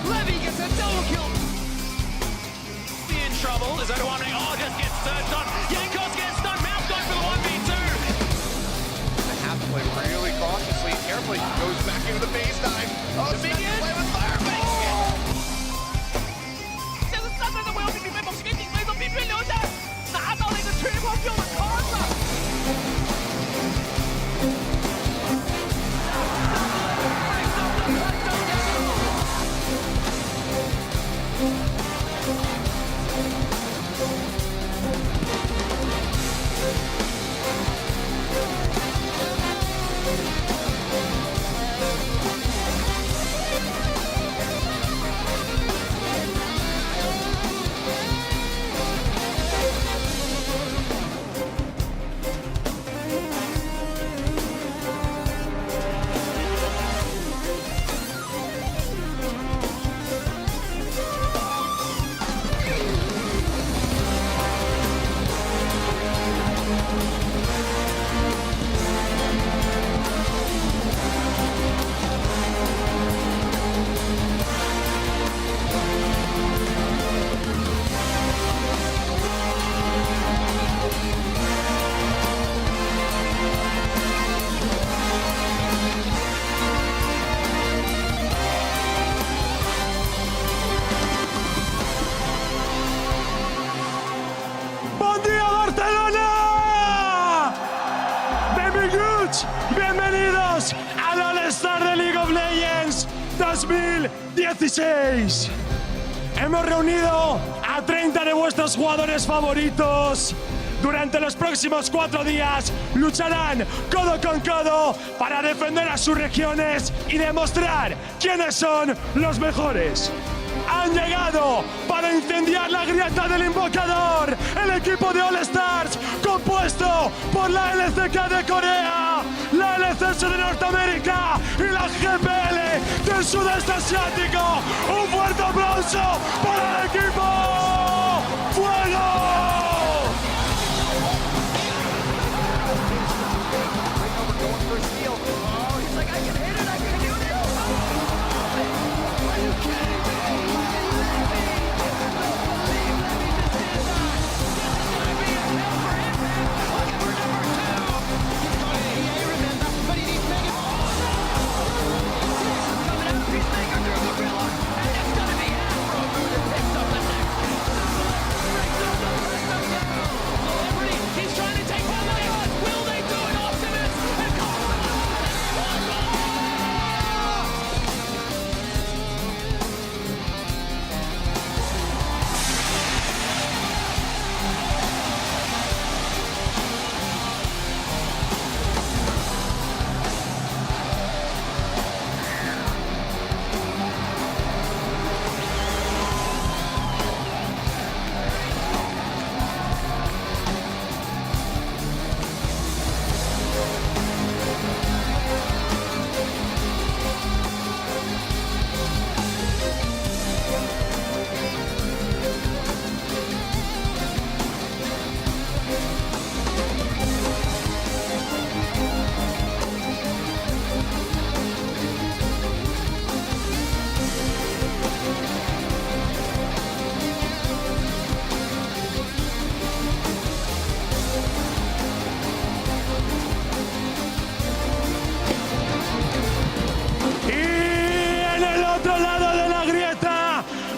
Levy gets a double kill. In trouble. Is that one? Oh, just gets surged on. Yankos gets stunned. Mouth going for the 1v2. They have to play really cautiously, carefully. Goes back into the base dive. Oh, Dominion. play with fire. ¡Buen día, Barcelona! Benvinguts, bienvenidos al All-Star de League of Legends 2016. Hemos reunido a 30 de vuestros jugadores favoritos. Durante los próximos 4 días lucharán codo con codo para defender a sus regiones y demostrar quiénes son los mejores. Han llegado para incendiar la grieta del invocador, el equipo de All Stars compuesto por la LCK de Corea, la LCS de Norteamérica y la GPL del sudeste asiático. Un fuerte aplauso para el equipo ¡Fuego!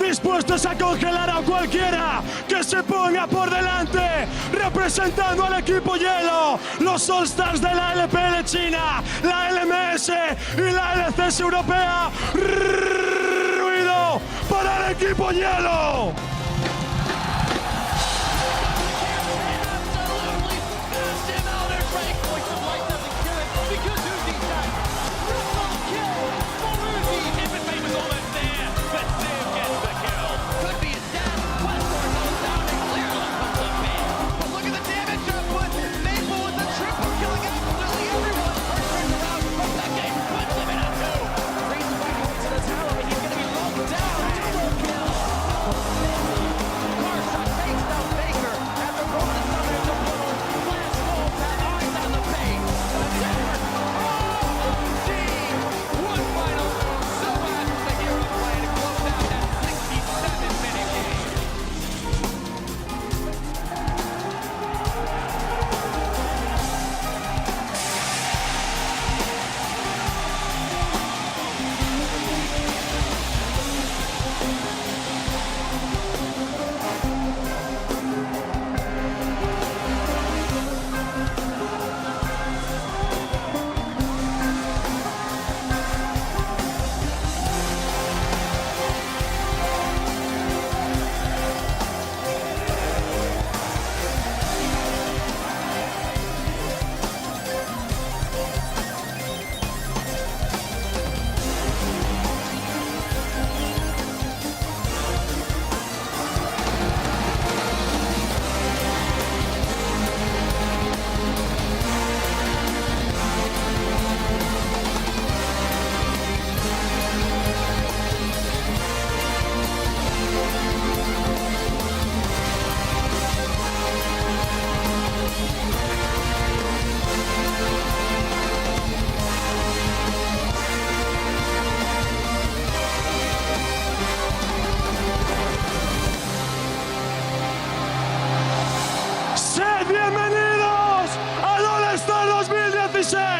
Dispuestos a congelar a cualquiera que se ponga por delante, representando al equipo hielo, los All Stars de la LPL China, la LMS y la LCS europea. ¡Ruido para el equipo hielo!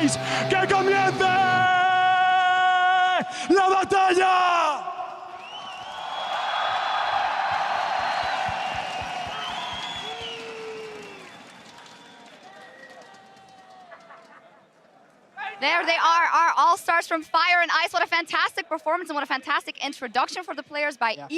sabéis, que comience la batalla. There they are, our all-stars from Fire and Ice. What a fantastic performance and what a fantastic introduction for the players by Ibai.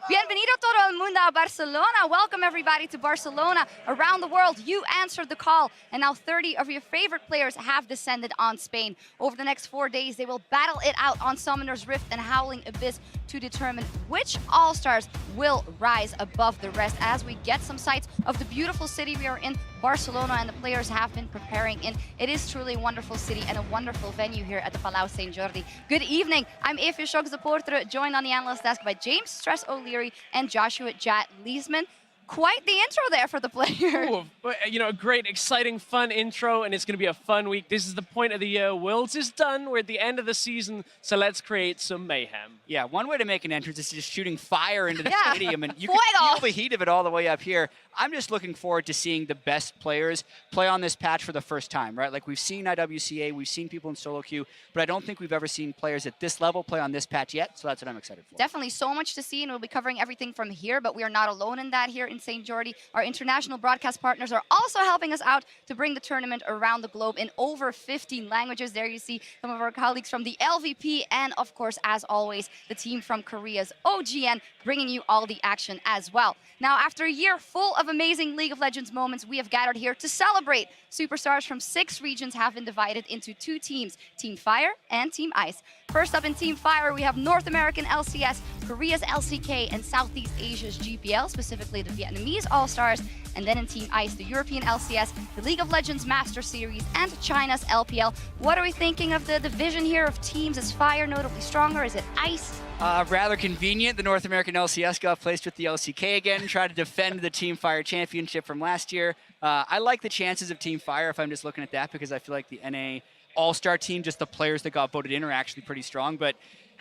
Bienvenido todo el mundo a Barcelona. Welcome everybody to Barcelona. Around the world, you answered the call. And now 30 of your favorite players have descended on Spain. Over the next 4 days, they will battle it out on Summoner's Rift and Howling Abyss to determine which all-stars will rise above the rest as we get some sights of the beautiful city we are in, Barcelona, and the players have been preparing in. It is truly a wonderful city and a wonderful venue here at the Palau St. Jordi. Good evening. I'm Eefje Schok, joined on the analyst desk by James Stress O'Leary and Joshua Jat Leesman. Quite the intro there for the player. Ooh, you know, a great, exciting, fun intro, and it's going to be a fun week. This is the point of the year. Worlds is done. We're at the end of the season, so let's create some mayhem. Yeah, one way to make an entrance is just shooting fire into the stadium, and you Fuego. can feel the heat of it all the way up here. I'm just looking forward to seeing the best players play on this patch for the first time, right? Like, we've seen IWCA, we've seen people in solo queue, but I don't think we've ever seen players at this level play on this patch yet, so that's what I'm excited for. Definitely so much to see, and we'll be covering everything from here, but we are not alone in that here in St. Jordi. Our international broadcast partners are also helping us out to bring the tournament around the globe in over 15 languages. There you see some of our colleagues from the LVP, and of course, as always, the team from Korea's OGN, bringing you all the action as well. Now, after a year full of amazing League of Legends moments, we have gathered here to celebrate. Superstars from 6 regions have been divided into 2 teams, Team Fire and Team Ice. First up in Team Fire, we have North American LCS, Korea's LCK, and Southeast Asia's GPL, specifically the Vietnamese All-Stars. And then in Team Ice, the European LCS, the League of Legends Master Series, and China's LPL. What are we thinking of the division here of teams? Is Fire notably stronger? Is it Ice? Rather convenient. The North American LCS got placed with the LCK again, try to defend the Team Fire championship from last year. I like the chances of Team Fire if I'm just looking at that, because I feel like the NA All-Star team, just the players that got voted in, are actually pretty strong. But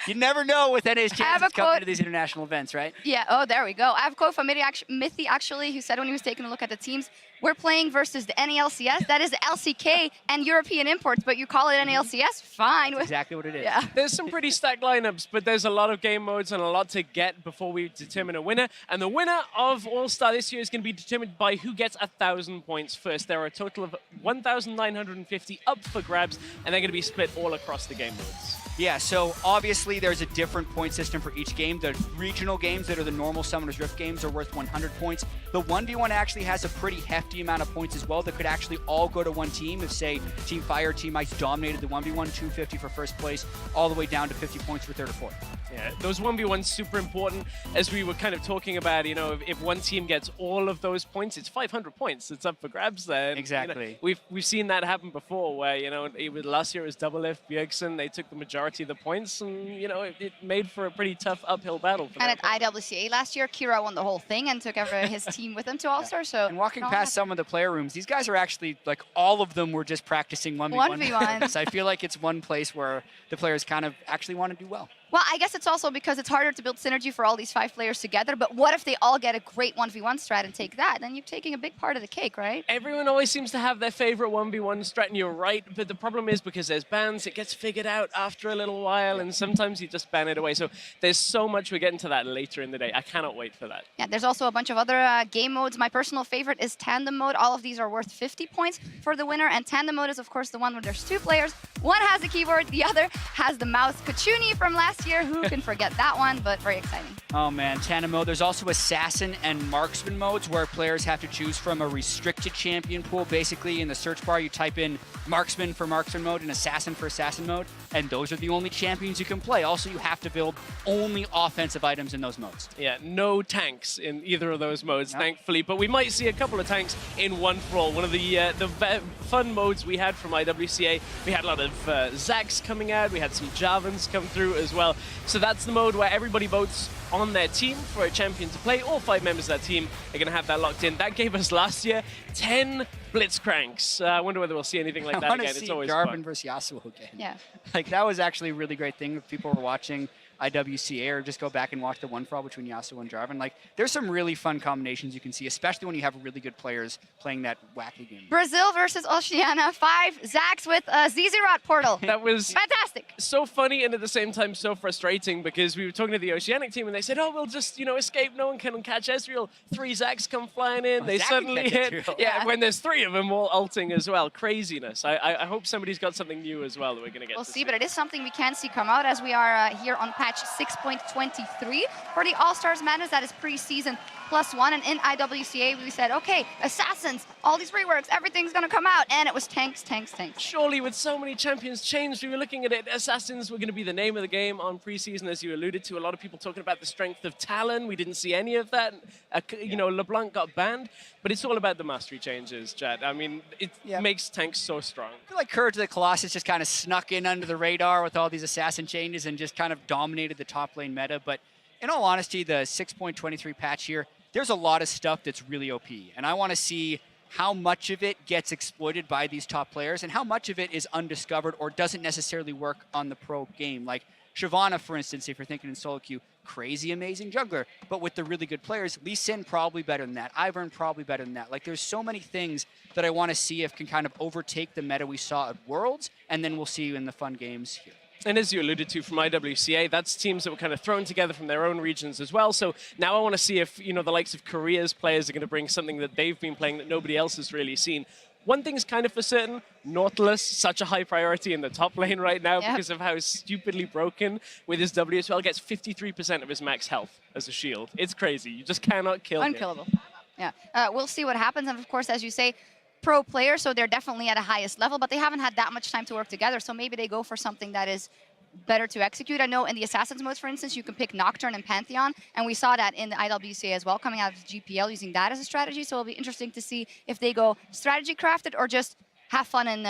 you never know with NA's chances coming to these international events, right? Yeah, oh, there we go. I have a quote from Mithy, actually, who said when he was taking a look at the teams, we're playing versus the NALCS, that is the LCK and European imports, but you call it NALCS? Fine. That's exactly what it is. Yeah. There's some pretty stacked lineups, but there's a lot of game modes and a lot to get before we determine a winner. And the winner of All-Star this year is going to be determined by who gets 1,000 points first. There are a total of 1,950 up for grabs, and they're going to be split all across the game modes. Yeah, so obviously there's a different point system for each game. The regional games that are the normal Summoner's Rift games are worth 100 points. The 1v1 actually has a pretty hefty amount of points as well that could actually all go to one team if, say, Team Fire, Team Ice dominated the 1v1, 250 for first place, all the way down to 50 points for third or fourth. Yeah, those 1v1s super important, as we were kind of talking about, you know, if one team gets all of those points, it's 500 points. It's up for grabs there. And, exactly. You know, we've seen that happen before where, you know, last year it was Doublelift, Bjergsen, they took the majority of the points, and, you know, it made for a pretty tough uphill battle for them. And at IWCA last year, Kira won the whole thing and took over his team with him to All-Star. So and walking past some of the player rooms, these guys are actually, like, all of them were just practicing 1v1. So I feel like it's one place where the players kind of actually want to do well. Well, I guess it's also because it's harder to build synergy for all these 5 players together, but what if they all get a great 1v1 strat and take that? Then you're taking a big part of the cake, right? Everyone always seems to have their favorite 1v1 strat, and you're right, but the problem is because there's bans, it gets figured out after a little while, and sometimes you just ban it away. So there's so much, we'll get into that later in the day. I cannot wait for that. Yeah, there's also a bunch of other game modes. My personal favorite is Tandem Mode. All of these are worth 50 points for the winner, and Tandem Mode is, of course, the one where there's 2 players. One has the keyboard, the other has the mouse. Kachuni from last year, who can forget that one, but very exciting. Oh man, Tandem mode. There's also assassin and marksman modes where players have to choose from a restricted champion pool. Basically, in the search bar, you type in marksman for marksman mode and assassin for assassin mode, and those are the only champions you can play. Also, you have to build only offensive items in those modes. Yeah, no tanks in either of those modes, thankfully, but we might see a couple of tanks in one for all. One of the fun modes we had from IWCA, we had a lot of Zags coming out, we had some Javans come through as well. So that's the mode where everybody votes on their team for a champion to play. All 5 members of that team are going to have that locked in. That gave us last year 10 Blitzcranks. I wonder whether we'll see anything like that again. It's always Jarvan fun. versus Yasuo again. Yeah. Like, that was actually a really great thing if people were watching IWCA, or just go back and watch the one for all between Yasuo and Jarvan. Like, there's some really fun combinations you can see, especially when you have really good players playing that wacky game. Brazil versus Oceania, 5 Zax with a ZZ-Rot portal. That was fantastic. so funny and at the same time so frustrating, because we were talking to the Oceanic team and they said, oh, we'll just, escape. No one can catch Ezreal. 3 Zax come flying in. They Zac suddenly can catch hit. Ezreal. Yeah, when there's 3 of them all ulting as well. Craziness. I hope somebody's got something new as well that we're going to get We'll to see, but it is something we can see come out as we are here on patch 6.23 for the All-Stars Madness. That is preseason +1, and in IWCA we said, okay, Assassins, all these reworks, everything's going to come out, and it was tanks. Surely with so many champions changed, we were looking at it, Assassins were going to be the name of the game on preseason, as you alluded to. A lot of people talking about the strength of Talon. We didn't see any of that. LeBlanc got banned, but it's all about the mastery changes, Chad. I mean, it makes tanks so strong. I feel like Courage of the Colossus just kind of snuck in under the radar with all these assassin changes and just kind of dominated the top lane meta. But in all honesty, the 6.23 patch here, there's a lot of stuff that's really OP. And I want to see how much of it gets exploited by these top players and how much of it is undiscovered or doesn't necessarily work on the pro game. Like Shyvana, for instance, if you're thinking in solo queue, crazy amazing jungler. But with the really good players, Lee Sin probably better than that. Ivern probably better than that. Like, there's so many things that I want to see if can kind of overtake the meta we saw at Worlds, and then we'll see you in the fun games here. And as you alluded to from IWCA, that's teams that were kind of thrown together from their own regions as well. So now I want to see if, the likes of Korea's players are going to bring something that they've been playing that nobody else has really seen. One thing's kind of for certain, Nautilus, such a high priority in the top lane right now because of how stupidly broken with his W as well, gets 53% of his max health as a shield. It's crazy. You just cannot kill him. Unkillable. Yeah. We'll see what happens. And of course, as you say, pro players, so they're definitely at a highest level, but they haven't had that much time to work together. So maybe they go for something that is better to execute. I know in the Assassins modes, for instance, you can pick Nocturne and Pantheon, and we saw that in the IWCA as well, coming out of the GPL, using that as a strategy. So it'll be interesting to see if they go strategy crafted or just have fun and,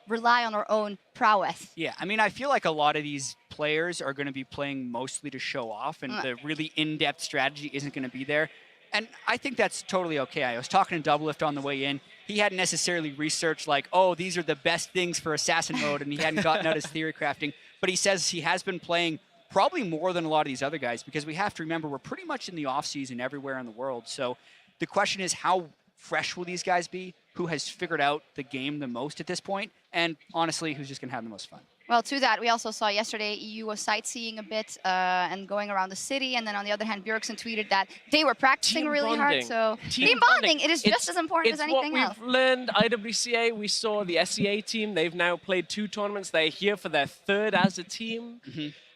rely on our own prowess. Yeah, I mean, I feel like a lot of these players are going to be playing mostly to show off, and the really in-depth strategy isn't going to be there. And I think that's totally okay. I was talking to Doublelift on the way in. He hadn't necessarily researched like, oh, these are the best things for Assassin mode, and he hadn't gotten out his theory crafting. But he says he has been playing probably more than a lot of these other guys, because we have to remember we're pretty much in the off-season everywhere in the world. So the question is, how fresh will these guys be? Who has figured out the game the most at this point? And honestly, who's just going to have the most fun? Well, to that, we also saw yesterday EU was sightseeing a bit and going around the city. And then on the other hand, Bjergsen tweeted that they were practicing really hard. So team bonding, it is just as important as anything else. It's what we've learned. IWCA, we saw the SEA team. They've now played 2 tournaments. They're here for their 3rd as a team.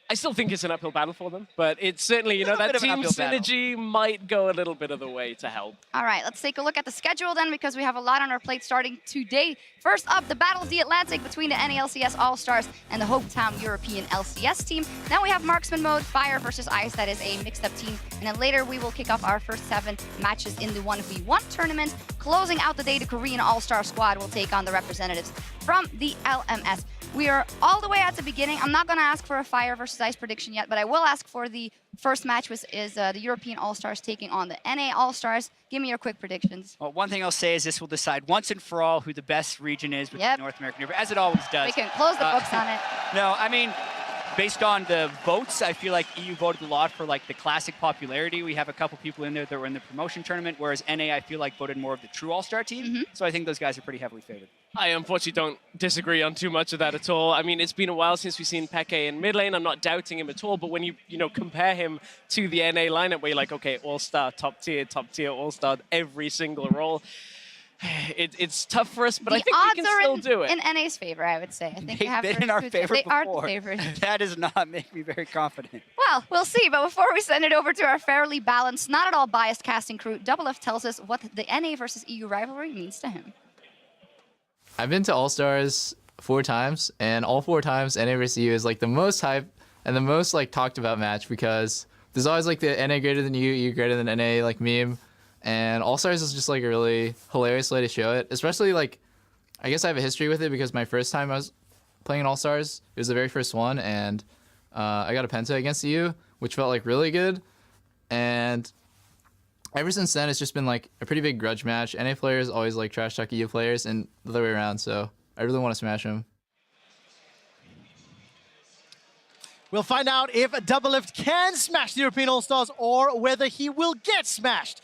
I still think it's an uphill battle for them, but it's certainly, that team synergy might go a little bit of the way to help. All right, let's take a look at the schedule then, because we have a lot on our plate starting today. First up, the Battle of the Atlantic between the NALCS All-Stars and the Hopetown European LCS team. Then we have Marksman mode, Fire versus Ice, that is a mixed-up team. And then later we will kick off our first 7 matches in the 1v1 tournament. Closing out the day, the Korean All-Star squad will take on the representatives from the LMS. We are all the way at the beginning. I'm not going to ask for a Fire versus Ice prediction yet, but I will ask for the first match, which is the European All-Stars taking on the NA All-Stars. Give me your quick predictions. Well, one thing I'll say is this will decide once and for all who the best region is with North American River, as it always does. We can close the books on it. No, I mean, based on the votes, I feel like EU voted a lot for like the classic popularity. We have a couple people in there that were in the promotion tournament, whereas NA, I feel like, voted more of the true All-Star team. So I think those guys are pretty heavily favored. I unfortunately don't disagree on too much of that at all. I mean, it's been a while since we've seen Peke in mid lane. I'm not doubting him at all, but when you compare him to the NA lineup where you're like, okay, All-Star, top tier, All-Star, every single role, it's tough for us, but I think we can still do it. In NA's favor, I would say. I think They've been in our favor before. They are the favorites. That does not make me very confident. Well, we'll see. But before we send it over to our fairly balanced, not at all biased casting crew, Doublelift tells us what the NA versus EU rivalry means to him. I've been to All-Stars 4 times, and all 4 times NA versus EU is like the most hype and the most like talked about match, because there's always like the NA greater than EU greater than NA like meme, and All-Stars is just like a really hilarious way to show it. Especially like, I guess I have a history with it because my first time I was playing in All-Stars, it was the very first one, and I got a penta against EU, which felt like really good, and ever since then, it's just been like a pretty big grudge match. NA players always like trash talk EU players and the other way around, so I really want to smash them. We'll find out if Doublelift can smash the European All-Stars or whether he will get smashed.